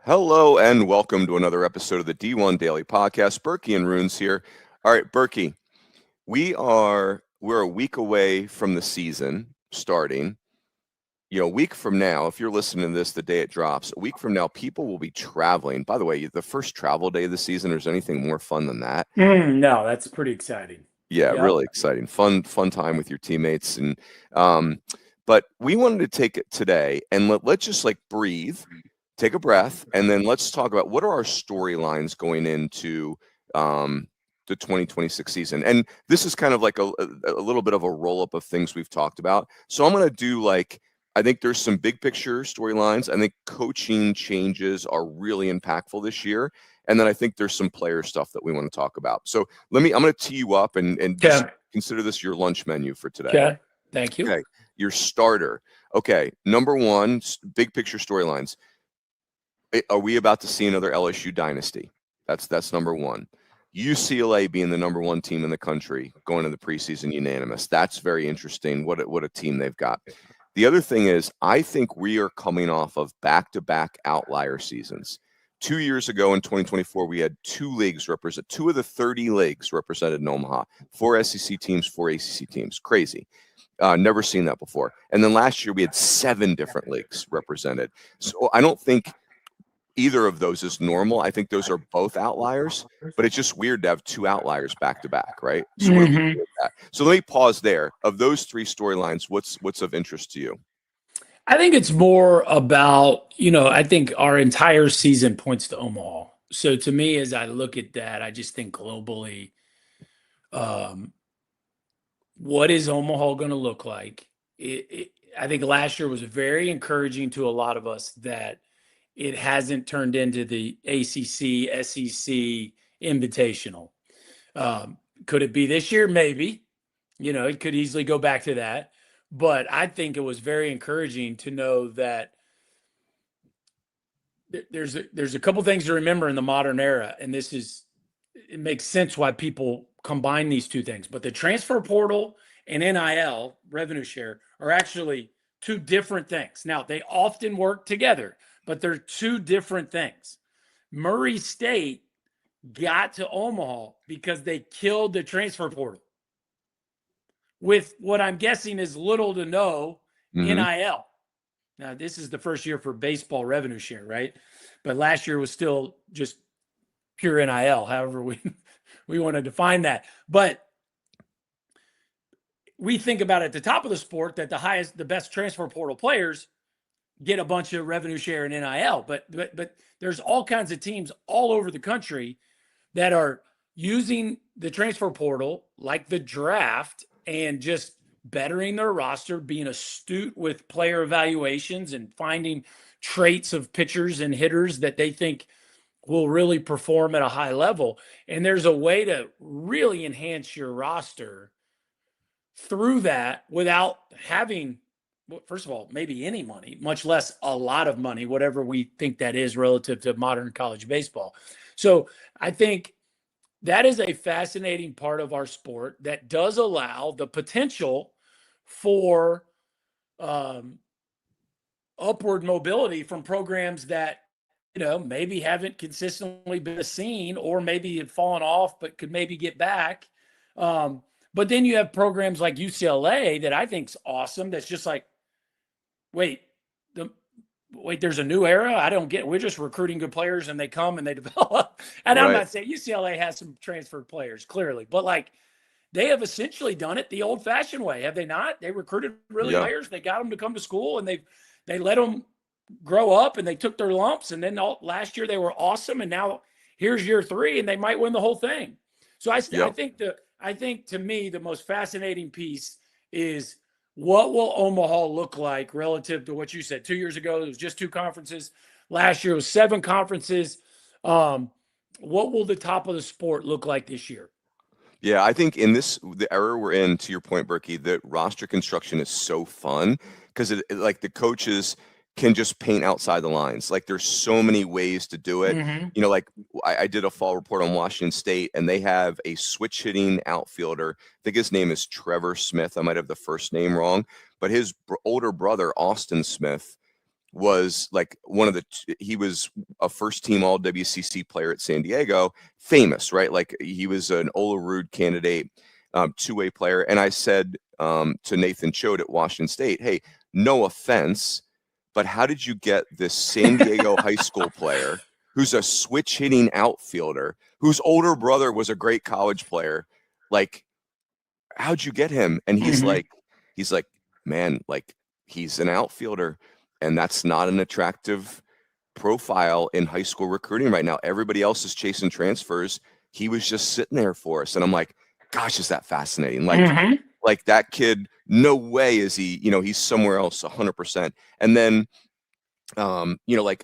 Hello and welcome to another episode of the D1 Daily Podcast. Burkie and Roons here. All right, Burkie, we're a week away from the season starting. A week from now, if you're listening to this the day it drops, a week from now, people will be traveling. By the way, the first travel day of the season, there's anything more fun than that? No, that's pretty exciting. Yeah, Yep. really exciting. Fun time with your teammates. And but we wanted to take it today and let's just breathe, take a breath, and then let's talk about what are our storylines going into the 2026 season. And this is kind of like a little bit of a roll-up of things we've talked about. So I'm going to do I think there's some big picture storylines. I think coaching changes are really impactful this year. And then I think there's some player stuff that we want to talk about. So I'm going to tee you up and just consider this your lunch menu for today. Okay. Thank you. Okay. Your starter. Okay. Number one, big picture storylines. Are we about to see another LSU dynasty? That's number one. UCLA being the number one team in the country going to the preseason unanimous. That's very interesting. What a team they've got. The other thing is, I think we are coming off of back-to-back outlier seasons. 2 years ago in 2024, we had two of the 30 leagues represented in Omaha. 4 SEC teams, 4 ACC teams. Crazy. Never seen that before. And then last year, we had 7 different leagues represented. So I don't think either of those is normal. I think those are both outliers, but it's just weird to have 2 outliers back to back, right? So, what do we do with that? So let me pause there. Of those 3 storylines, what's of interest to you? I think it's more about, I think our entire season points to Omaha. So to me, as I look at that, I just think globally, what is Omaha going to look like? I think last year was very encouraging to a lot of us that it hasn't turned into the ACC, SEC invitational. Could it be this year? Maybe. It could easily go back to that. But I think it was very encouraging to know that there's a couple things to remember in the modern era, and it makes sense why people combine these two things. But the transfer portal and NIL, revenue share, are actually 2 different things. Now, they often work together, but they're 2 different things. Murray State got to Omaha because they killed the transfer portal with what I'm guessing is little to no NIL. Now, this is the first year for baseball revenue share, right? But last year was still just pure NIL, however we want to define that. But we think about at the top of the sport that the best transfer portal players get a bunch of revenue share in NIL. But there's all kinds of teams all over the country that are using the transfer portal, like the draft, and just bettering their roster, being astute with player evaluations and finding traits of pitchers and hitters that they think will really perform at a high level. And there's a way to really enhance your roster through that without having, first of all, maybe any money, much less a lot of money, whatever we think that is relative to modern college baseball. So I think that is a fascinating part of our sport that does allow the potential for upward mobility from programs that, maybe haven't consistently been seen or maybe have fallen off, but could maybe get back. But then you have programs like UCLA that I think is awesome. That's just like, wait, there's a new era. I don't get. We're just recruiting good players, and they come and they develop. And right. I'm not saying UCLA has some transferred players clearly, but they have essentially done it the old-fashioned way, have they not? They recruited really players. They got them to come to school, and they let them grow up, and they took their lumps. And then last year they were awesome, and now here's year 3, and they might win the whole thing. So I think to me the most fascinating piece is, what will Omaha look like relative to what you said? 2 years ago, it was just 2 conferences. Last year, it was 7 conferences. What will the top of the sport look like this year? Yeah, I think the era we're in, to your point, Burkie, the roster construction is so fun because the coaches can just paint outside the lines. There's so many ways to do it. I did a fall report on Washington State, and they have a switch hitting outfielder. I think his name is Trevor Smith. I might have the first name wrong, but his older brother, Austin Smith, was like he was a first team all WCC player at San Diego, famous, right? Like he was an Olerud candidate, two-way player. And I said to Nathan Choate at Washington State, hey, no offense, but how did you get this San Diego high school player who's a switch hitting outfielder, whose older brother was a great college player? Like, how'd you get him? And he's like, man, like he's an outfielder, and that's not an attractive profile in high school recruiting right now. Everybody else is chasing transfers. He was just sitting there for us. And I'm like, gosh, is that fascinating? Like, like that kid, no way is he, he's somewhere else 100%. And then, like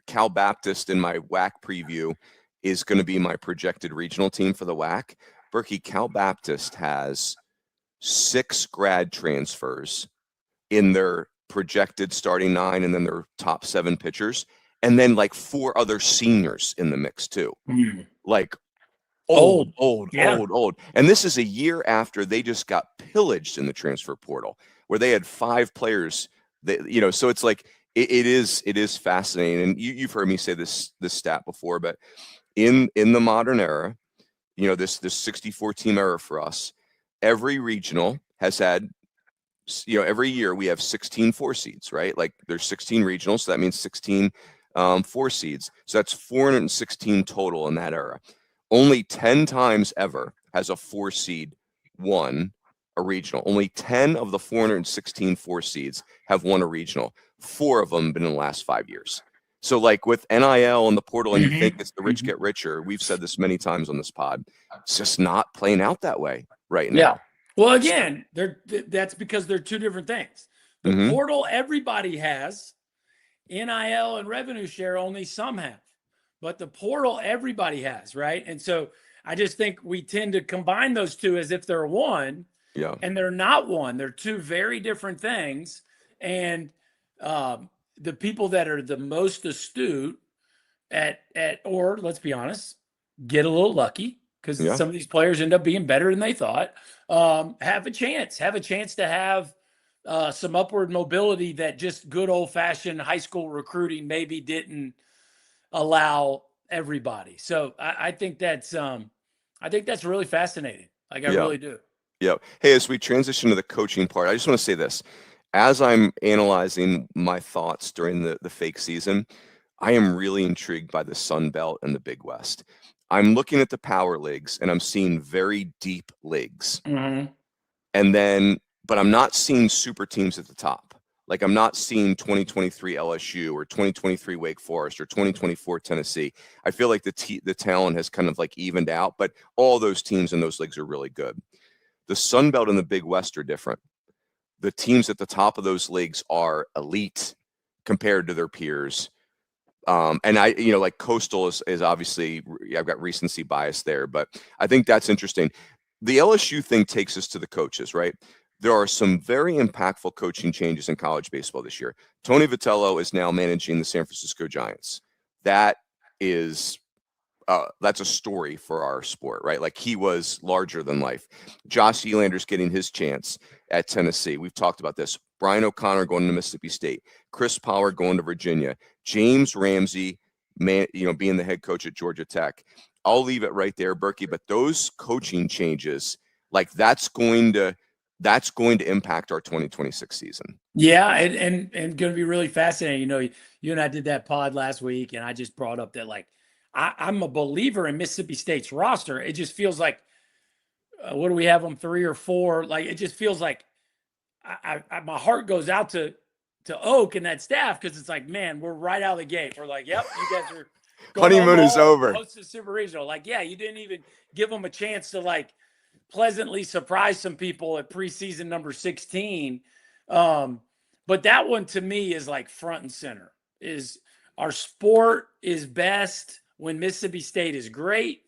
Cal Baptist in my WAC preview is going to be my projected regional team for the WAC. Burkie, Cal Baptist has 6 grad transfers in their projected starting 9 and then their top 7 pitchers, and then like 4 other seniors in the mix too. Like old. And this is a year after they just got pillaged in the transfer portal, where they had 5 players that, so it's like it is fascinating. And you've heard me say this stat before, but in the modern era, this 64 team era for us, every regional has had, every year we have 16 4 seeds, right? Like there's 16 regionals, so that means 16 4 seeds. So that's 416 total in that era. Only 10 times ever has a 4 seed won a regional. Only 10 of the 416 4 seeds have won a regional. 4 of them been in the last 5 years. So like with NIL and the portal, and you think it's the rich get richer, we've said this many times on this pod, it's just not playing out that way right now. Yeah. Well, again, that's because they're two different things. The portal, everybody has. NIL and revenue share, only some have. But the portal, everybody has, right? And so I just think we tend to combine those two as if they're one. Yeah. And they're not one. They're two very different things. And the people that are the most astute or let's be honest, get a little lucky, because some of these players end up being better than they thought, have a chance to have some upward mobility that just good old-fashioned high school recruiting maybe didn't allow everybody. So I think that's really fascinating. Like I really do. Yeah. Hey, as we transition to the coaching part, I just want to say this. As I'm analyzing my thoughts during the fake season, I am really intrigued by the Sun Belt and the Big West. I'm looking at the power leagues and I'm seeing very deep leagues. And then, but I'm not seeing super teams at the top. Like I'm not seeing 2023 LSU or 2023 Wake Forest or 2024 Tennessee. I feel like the talent has kind of like evened out, but all those teams in those leagues are really good. The Sun Belt and the Big West are different. The teams at the top of those leagues are elite compared to their peers. And I, like Coastal is obviously, I've got recency bias there, but I think that's interesting. The LSU thing takes us to the coaches, right? There are some very impactful coaching changes in college baseball this year. Tony Vitello is now managing the San Francisco Giants. That is, that's a story for our sport, right? Like he was larger than life. Josh Elander's getting his chance at Tennessee. We've talked about this. Brian O'Connor going to Mississippi State. Chris Pollard going to Virginia. James Ramsey, being the head coach at Georgia Tech. I'll leave it right there, Burkie. But those coaching changes, like that's going to impact our 2026 season. Yeah, and going to be really fascinating. You and I did that pod last week, and I just brought up that like I'm a believer in Mississippi State's roster. It just feels like what do we have them 3 or 4? Like it just feels like my heart goes out to Oak and that staff, because it's like, man, we're right out of the gate. We're like, yep, you guys are honeymoon is over. Host of Super Regional. Like, yeah, you didn't even give them a chance to like pleasantly surprise some people at preseason number 16. But that one to me is like front and center. Is our sport is best when Mississippi State is great.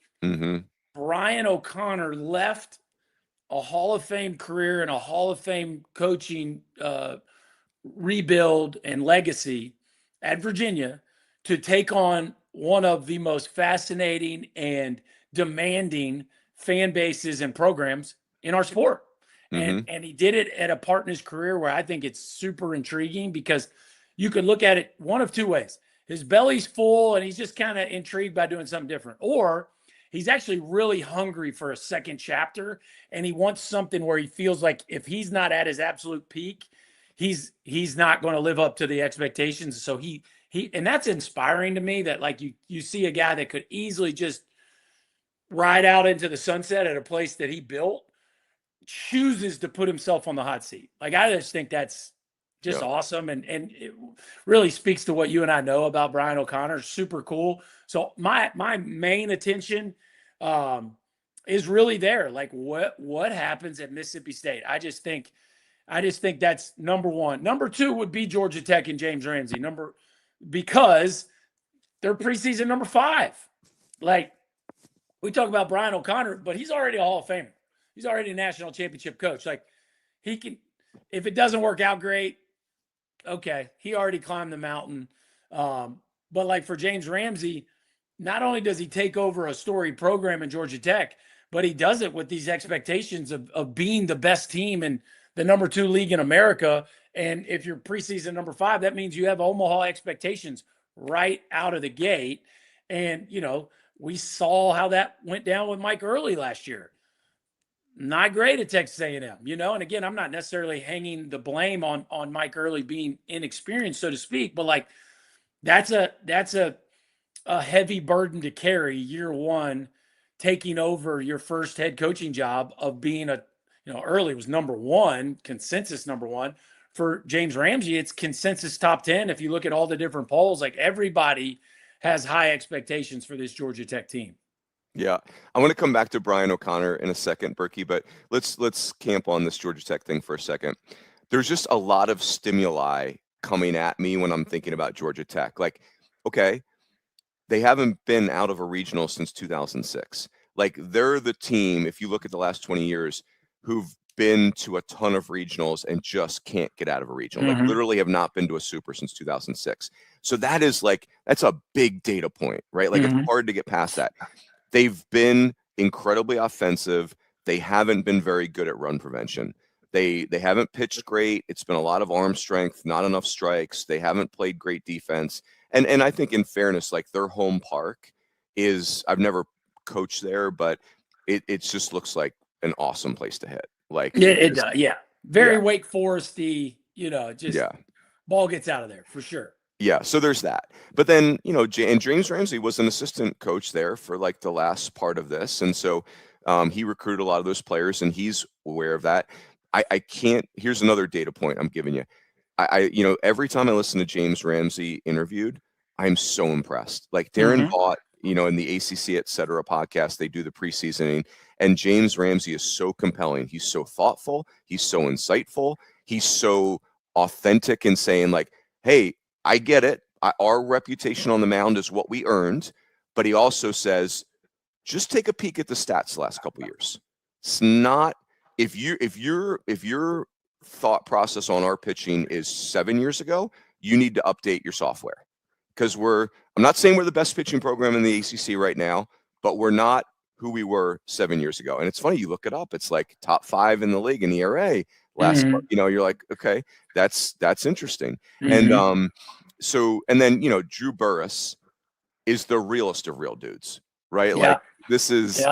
Brian O'Connor left a Hall of Fame career and a Hall of Fame coaching rebuild and legacy at Virginia to take on one of the most fascinating and demanding fan bases and programs in our sport. And he did it at a part in his career where I think it's super intriguing, because you could look at it one of two ways. His belly's full and he's just kind of intrigued by doing something different. Or he's actually really hungry for a second chapter and he wants something where he feels like if he's not at his absolute peak, he's not going to live up to the expectations. So he and that's inspiring to me, that like you see a guy that could easily just ride out into the sunset at a place that he built, chooses to put himself on the hot seat. Like, I just think that's just awesome. And it really speaks to what you and I know about Brian O'Connor. Super cool. So my main attention is really there. Like what happens at Mississippi State? I just think that's number one. Number two would be Georgia Tech and James Ramsey. Because they're preseason number 5. Like, we talk about Brian O'Connor, but he's already a Hall of Famer. He's already a national championship coach. Like, he can, if it doesn't work out great, okay, he already climbed the mountain. But like for James Ramsey, not only does he take over a storied program in Georgia Tech, but he does it with these expectations of being the best team in the number 2 league in America. And if you're preseason number 5, that means you have Omaha expectations right out of the gate. And, you know, we saw how that went down with Mike Early last year. Not great at Texas A&M, you know. And again, I'm not necessarily hanging the blame on Mike Early being inexperienced, so to speak, but like that's a heavy burden to carry year one, taking over your first head coaching job of being Early was number 1, consensus number 1. For James Ramsey, it's consensus top 10. If you look at all the different polls, like everybody has high expectations for this Georgia Tech team. Yeah, I want to come back to Brian O'Connor in a second, Burkie, but let's camp on this Georgia Tech thing for a second. There's just a lot of stimuli coming at me when I'm thinking about Georgia Tech. Like, okay, they haven't been out of a regional since 2006. Like, they're the team, if you look at the last 20 years, who've been to a ton of regionals and just can't get out of a regional. Like, literally have not been to a super since 2006. So that's a big data point, right? Like, it's hard to get past that. They've been incredibly offensive. They haven't been very good at run prevention. They haven't pitched great. It's been a lot of arm strength, not enough strikes. They haven't played great defense. And I think, in fairness, like, their home park is, I've never coached there, but it just looks like an awesome place to hit. Like, it does. Yeah. Very Wake Foresty, ball gets out of there for sure. Yeah, so there's that. But then, and James Ramsey was an assistant coach there for like the last part of this. And so he recruited a lot of those players, and he's aware of that. I can't, here's another data point I'm giving you. Every time I listen to James Ramsey interviewed, I'm so impressed. Like, Darren Vaught, in the ACC et cetera podcast, they do the preseasoning, and James Ramsey is so compelling. He's so thoughtful. He's so insightful. He's so authentic in saying, like, hey, I get it. Our reputation on the mound is what we earned, but he also says, just take a peek at the stats the last couple of years. It's not, if your thought process on our pitching is 7 years ago, you need to update your software, because I'm not saying we're the best pitching program in the ACC right now, but we're not who we were 7 years ago. And it's funny, you look it up, it's like top 5 in the league in ERA last month. You're like, okay, that's interesting. And then Drew Burress is the realest of real dudes, right? Like, this is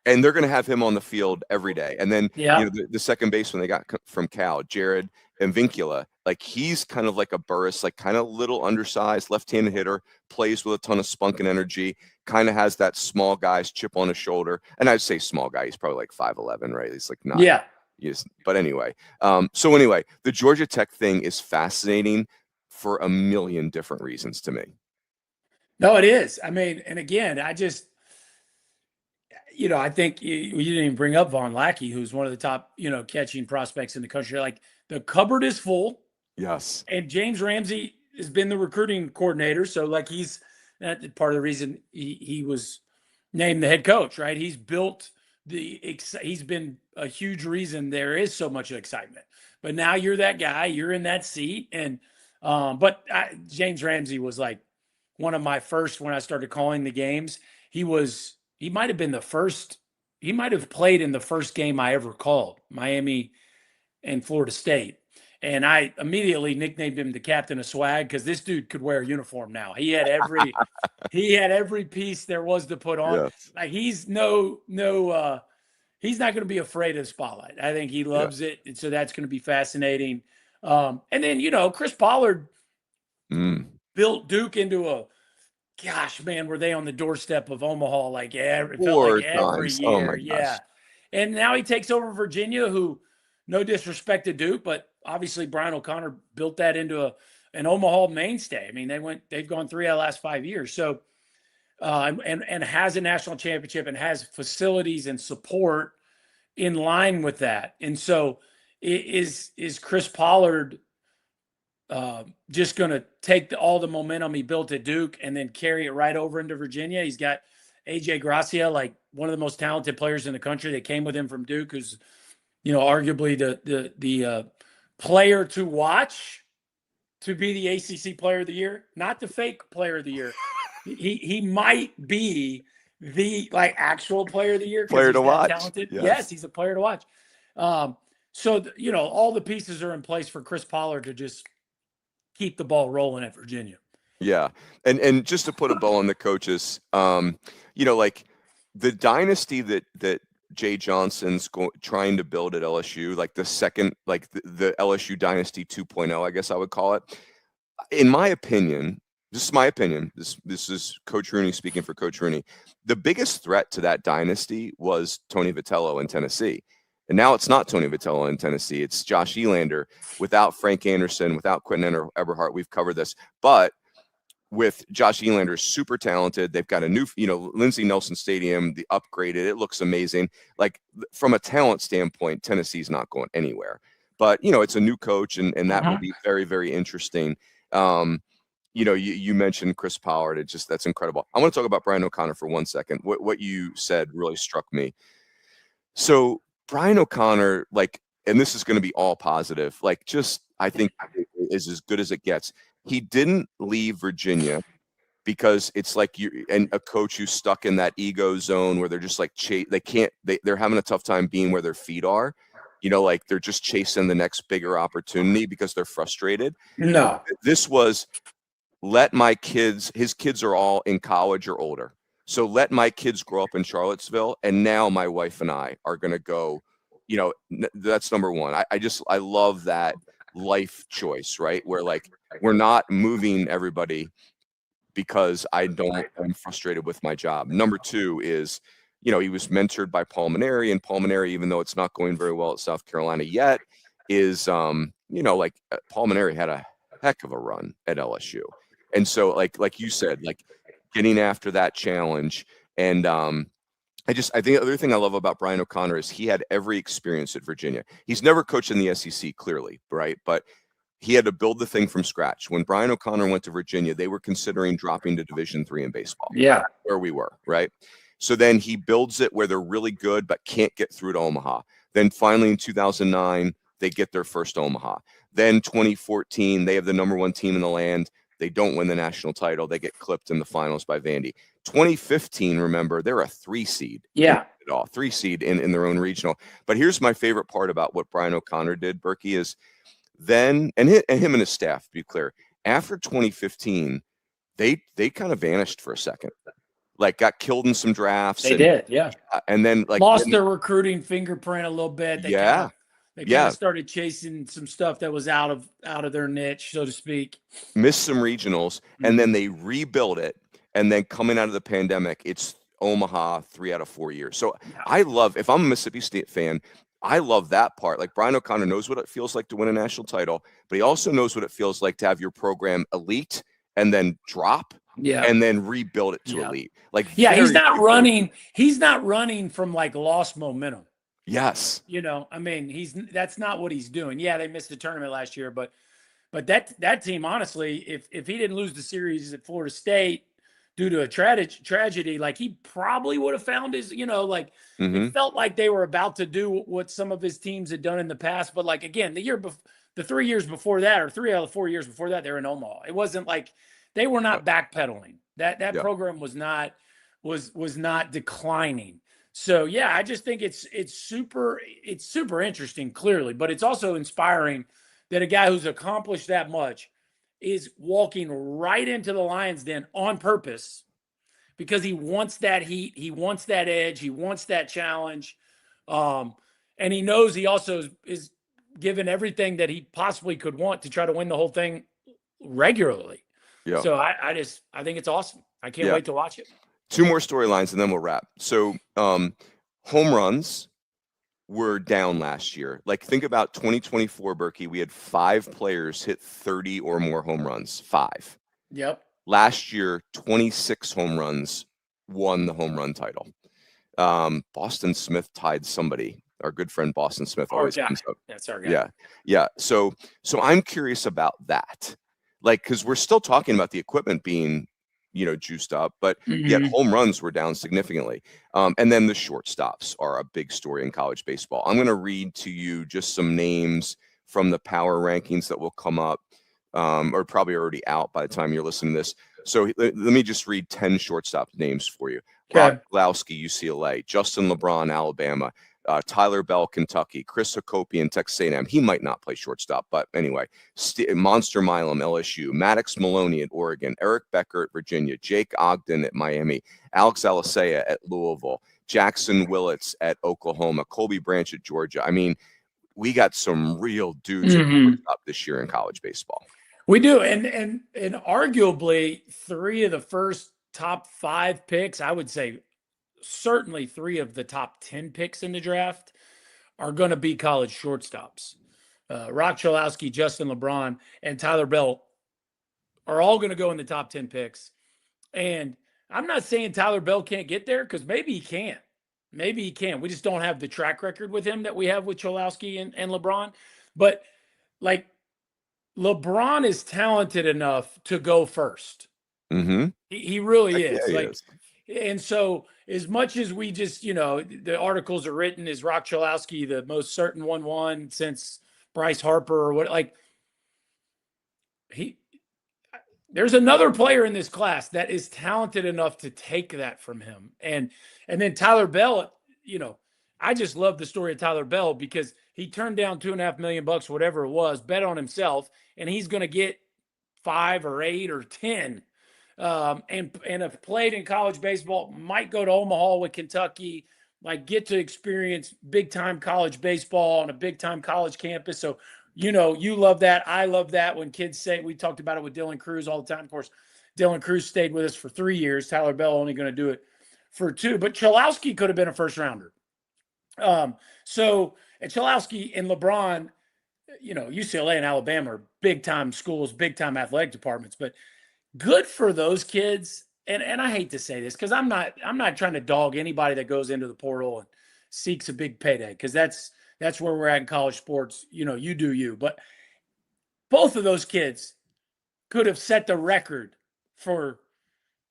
and they're going to have him on the field every day. And then the second baseman they got from Cal, Jared Vincula, like, he's kind of like a Burress, like, kind of little undersized left-handed hitter, plays with a ton of spunk and energy, kind of has that small guy's chip on his shoulder. And I'd say small guy, he's probably like 5'11", right? He's like not. Yeah. Yes. But anyway, the Georgia Tech thing is fascinating for a million different reasons to me. No, it is. I mean, and again, I just, I think you didn't even bring up Vaughn Lackey, who's one of the top, catching prospects in the country. Like, the cupboard is full. Yes. And James Ramsey has been the recruiting coordinator. So, like, he's part of the reason he was named the head coach, right? He's built he's been a huge reason there is so much excitement. But now you're that guy, you're in that seat. And, James Ramsey was like one of my first, when I started calling the games, he might have been the first, he might have played in the first game I ever called, Miami and Florida State. And I immediately nicknamed him the captain of swag because this dude could wear a uniform now. He had every piece there was to put on. Yes. Like he's he's not going to be afraid of the spotlight. I think he loves it. And so that's going to be fascinating. And then, Chris Pollard built Duke into gosh, man, were they on the doorstep of Omaha? Like it felt like every year. Oh my gosh. And now he takes over Virginia, who, no disrespect to Duke, but obviously Brian O'Connor built that into an Omaha mainstay. I mean, they've gone 3 out of the last 5 years. So, and has a national championship and has facilities and support in line with that. And so is Chris Pollard just going to take all the momentum he built at Duke and then carry it right over into Virginia? He's got AJ Gracia, like one of the most talented players in the country that came with him from Duke, who's, arguably the player to watch to be the ACC player of the year, not the fake player of the year. He might be the actual player of the year. Player to watch. Talented. Yes, he's a player to watch. So all the pieces are in place for Chris Pollard to just keep the ball rolling at Virginia. Yeah. And just to put a bow on the coaches, like the dynasty that Jay Johnson's trying to build at LSU, like the second, like the LSU dynasty 2.0, I guess I would call it. In my opinion, this is my opinion. This is Coach Rooney speaking for Coach Rooney. The biggest threat to that dynasty was Tony Vitello in Tennessee. And now it's not Tony Vitello in Tennessee. It's Josh Elander without Frank Anderson, without Quentin Eberhardt. We've covered this. But with Josh Elander, super talented. They've got a new, Lindsey Nelson Stadium, the upgraded. It looks amazing. Like from a talent standpoint, Tennessee's not going anywhere. But, it's a new coach, and that will be very, very interesting. You mentioned Chris Pollard. That's incredible. I want to talk about Brian O'Connor for 1 second. What you said really struck me. So Brian O'Connor, and this is going to be all positive, I think is as good as it gets. He didn't leave Virginia because it's like and a coach who's stuck in that ego zone where they're just they're having a tough time being where their feet are. They're just chasing the next bigger opportunity because they're frustrated. No, this was his kids are all in college or older. So let my kids grow up in Charlottesville. And now my wife and I are going to go, that's number one. I love that life choice, right? Where we're not moving everybody because I'm frustrated with my job. Number two is, he was mentored by Paul Maneri, and Paul Maneri, even though it's not going very well at South Carolina yet, is, Paul Maneri had a heck of a run at LSU. And so like you said, getting after that challenge. And I think the other thing I love about Brian O'Connor is he had every experience at Virginia. He's never coached in the SEC, clearly, right? But he had to build the thing from scratch. When Brian O'Connor went to Virginia, they were considering dropping to Division III in baseball. Yeah. Where we were, right? So then he builds it where they're really good, but can't get through to Omaha. Then finally in 2009, they get their first Omaha. Then 2014, they have the number one team in the land. They don't win the national title. They get clipped in the finals by Vandy. 2015, remember, they're a 3 seed. Yeah. 3 seed in their own regional. But here's my favorite part about what Brian O'Connor did, Burkie, is then, and him and his staff, to be clear, after 2015, they kind of vanished for a second. Got killed in some drafts. They did, yeah. And then lost their recruiting fingerprint a little bit. They kind of started chasing some stuff that was out of their niche, so to speak. Missed some regionals, and then they rebuilt it. And then coming out of the pandemic, it's Omaha 3 out of 4 years. So I love, if I'm a Mississippi State fan, I love that part. Brian O'Connor knows what it feels like to win a national title, but he also knows what it feels like to have your program elite and then drop. Yeah. And then rebuild it to elite. He's not running. He's not running from lost momentum. Yes. That's not what he's doing. Yeah, they missed the tournament last year, but that team, honestly, if he didn't lose the series at Florida State due to a tragedy, he probably would have found his, it felt like they were about to do what some of his teams had done in the past. But again, the 3 years before that, or 3 out of the 4 years before that, they were in Omaha. It wasn't they were not backpedaling. That program was not declining. So I just think it's super interesting, clearly, but it's also inspiring that a guy who's accomplished that much is walking right into the Lions' den on purpose because he wants that heat, he wants that edge, he wants that challenge, and he knows he also is given everything that he possibly could want to try to win the whole thing regularly. Yeah. So I think it's awesome. I can't wait to watch it. 2 more storylines and then we'll wrap. So home runs were down last year. Like, think about 2024, Burkie. We had 5 players hit 30 or more home runs. 5. Yep. Last year, 26 home runs won the home run title. Boston Smith tied somebody. Our good friend Boston Smith always comes up. That's our guy. Yeah. So I'm curious about that. Like, because we're still talking about the equipment being, juiced up, but yet home runs were down significantly. And then the shortstops are a big story in college baseball. I'm going to read to you just some names from the power rankings that will come up, or probably already out by the time you're listening to this. So let me just read 10 shortstop names for you. Okay. Roch Cholowsky, UCLA, Justin LeBron, Alabama, Tyler Bell, Kentucky, Chris Hakopian, Texas A&M. He might not play shortstop, but anyway. Monster Milam, LSU, Maddox Maloney at Oregon, Eric Becker at Virginia, Jake Ogden at Miami, Alex Alicea at Louisville, Jackson Willits at Oklahoma, Colby Branch at Georgia. I mean, we got some real dudes at shortstop this year in college baseball. We do, and arguably 3 of the first top 5 picks, I would say certainly 3 of the top 10 picks in the draft are going to be college shortstops. Roch Cholowsky, Justin LeBron, and Tyler Bell are all going to go in the top 10 picks. And I'm not saying Tyler Bell can't get there, because maybe he can. Maybe he can. We just don't have the track record with him that we have with Cholowsky and LeBron. But, like, LeBron is talented enough to go first. He really is. And so, as much as we just, the articles are written, is Roch Cholowsky the most certain 1-1 since Bryce Harper or what? Like, there's another player in this class that is talented enough to take that from him. And then Tyler Bell, I just love the story of Tyler Bell, because he turned down $2.5 million, whatever it was, bet on himself, and he's going to get 5 or 8 or 10. And have played in college baseball, might go to Omaha with Kentucky, like get to experience big time college baseball on a big time college campus. So, you love that. I love that when kids say, we talked about it with Dylan Cruz all the time. Of course, Dylan Cruz stayed with us for 3 years. Tyler Bell only going to do it for 2, but Cholowsky could have been a first rounder. And Cholowsky and LeBron, UCLA and Alabama are big time schools, big time athletic departments, but good for those kids. And I hate to say this, because I'm not trying to dog anybody that goes into the portal and seeks a big payday, because that's where we're at in college sports. You do you. But both of those kids could have set the record for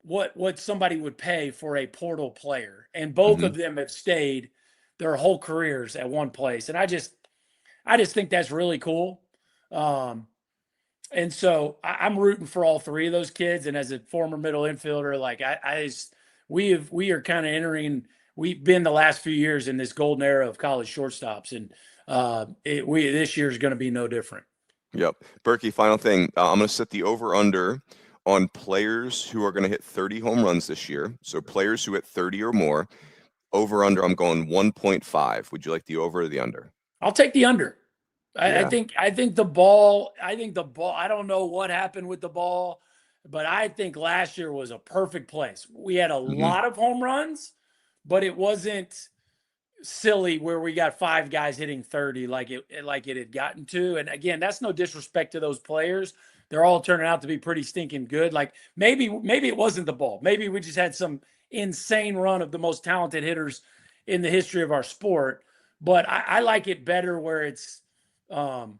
what somebody would pay for a portal player. And both of them have stayed their whole careers at one place. And I just think that's really cool. And so I'm rooting for all 3 of those kids. And as a former middle infielder, like we are kind of entering, we've been the last few years in this golden era of college shortstops. And this year is going to be no different. Yep. Burkie, final thing. I'm going to set the over under on players who are going to hit 30 home runs this year. So players who hit 30 or more. Over under, I'm going 1.5. Would you like the over or the under? I'll take the under. I think the ball, I don't know what happened with the ball, but I think last year was a perfect place. We had a lot of home runs, but it wasn't silly where we got 5 guys hitting 30 like it had gotten to. And again, that's no disrespect to those players. They're all turning out to be pretty stinking good. Like maybe it wasn't the ball. Maybe we just had some insane run of the most talented hitters in the history of our sport. But I like it better where it's, the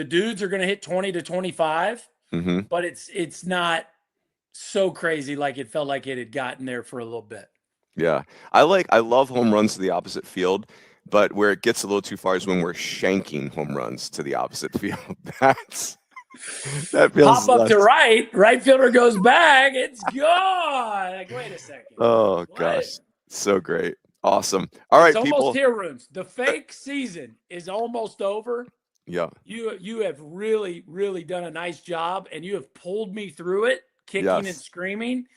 dudes are going to hit 20 to 25, but it's not so crazy like it felt like it had gotten there for a little bit. Yeah. I love home runs to the opposite field, but where it gets a little too far is when we're shanking home runs to the opposite field. That feels pop up to right fielder goes back, it's gone. Like, wait a second. Oh gosh, so great. Awesome. All right, It's almost people. here, Roons. The fake season is almost over. Yeah. You have really, really done a nice job, and you have pulled me through it, kicking and Yes. screaming.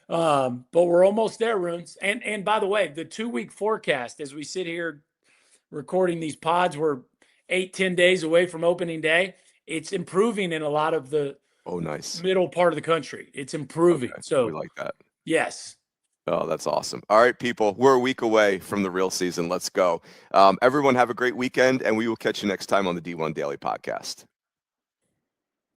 But we're almost there, Roons. And by the way, the 2-week forecast as we sit here recording these pods, we're 8-10 days away from opening day. It's improving in a lot of the Nice. middle part of the country. It's improving. Okay. So We like that. yes. Oh, that's awesome. All right, people. We're a week away from the real season. Let's go. Everyone have a great weekend, and we will catch you next time on the D1 Daily Podcast.